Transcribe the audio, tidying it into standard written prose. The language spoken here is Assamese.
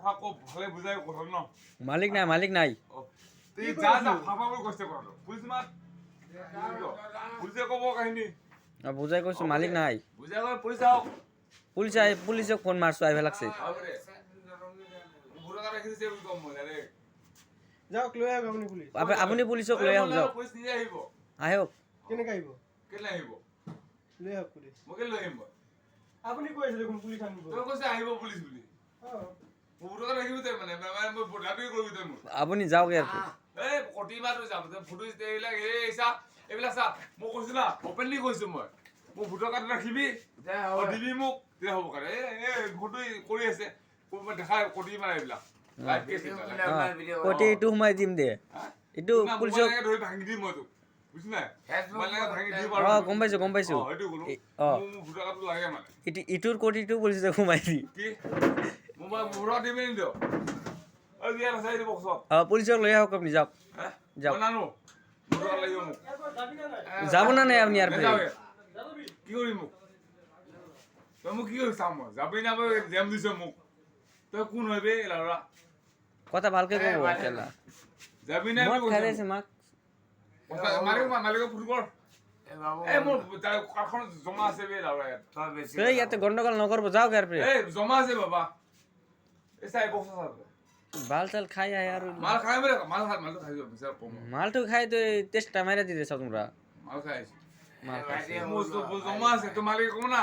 আকৌ ভালে বুজাই কথা ন মালিক নাই তুই যা যা ফাফা বল কষ্ট কর পুলিশ মার পুলিশে কব কাহিনী বুজাই কৈছো মালিক নাই বুঝা গেল পুলিশ আও পুলিচক ফোন মারছো আইবা লাগছে আরে বুড়া কাটা খেতে কম মজা রে যাওক লৈ আহক আপুনি পুলিচ আপুনি পুলিচক লৈ আহক যাওক পুলিশ নিয়ে আহিব আহক কেনেকৈ আহিব কেলে আহিব লৈ আহক পুলিচ মোকে লৈ আহিব আপুনি কৈ আছে দেখোন পুলিচ আনিব তই কৈছে আহিব পুলিশ বুলি বুড়া কাটা রাখিব তাই মানে মই বড়াবি করবি তাই মোক আপুনি যাওক ইয়াৰ পৰা। এই কটি মাৰো যাম ফটো এইবিলাক এই চা এইবিলাক চা মই কৈছো না ওপেনলি কৈছো মই মোক ভোটৰ কাৰ্ড ৰাখিবি দিবি মোক তেতিয়া হ'ব কাৰণে এই ফটো কৰি আছে মই দেখাই কটি মাৰা এইবিলাক লাইভ কেছ কটি এইটো সোমাই দিম দে এইটো পুলিচক ধৰি ভাঙি দিম মই তোক বুজি নাই মানে ভাঙি দিব গম পাইছো হয়তো ক'লো মোক ভোটৰ কাৰ্ডটো লাগে মানে ইটোৰ কটিটো পুলিচে সোমাই দি কি মই ভোটৰ দিবি নিদিয় ঐ বিয়া নাচাই দিব কষ্ট পুলিচক লৈ আহক আপুনি যাওক যাওক নানো ভোটৰ লাগিব মোক যাব না নাই আপুনি ইয়াৰ পৰা কি কৰিম মোক তই মোক কি কৰি চাম মই যাবি না জেম দিছ মোক তই কোন হয় বে লাউৰা কথা ভালকে ক'ব কেলা যাবি না মদ খাই আছে মাক মালিকক ফোন কৰ এই মোৰ কাৰ্ডখন জমা আছে বে লাউৰা ইয়াত এই ইয়াতে গণ্ডগোল নকৰব যাওক ইয়াৰ পৰা এই জমা আছে বাবা এই চাই বক্স আছে বাল চাল খাই আহে আৰু মাল খাই মেরে মালটো খাই যাব বিচার কম মালটো খাই তো টেস্টটা মারা দিতে চাও তোমরা মাল খাইছি মাল খাইছে মোর তো জমা আছে তো মালিক কম না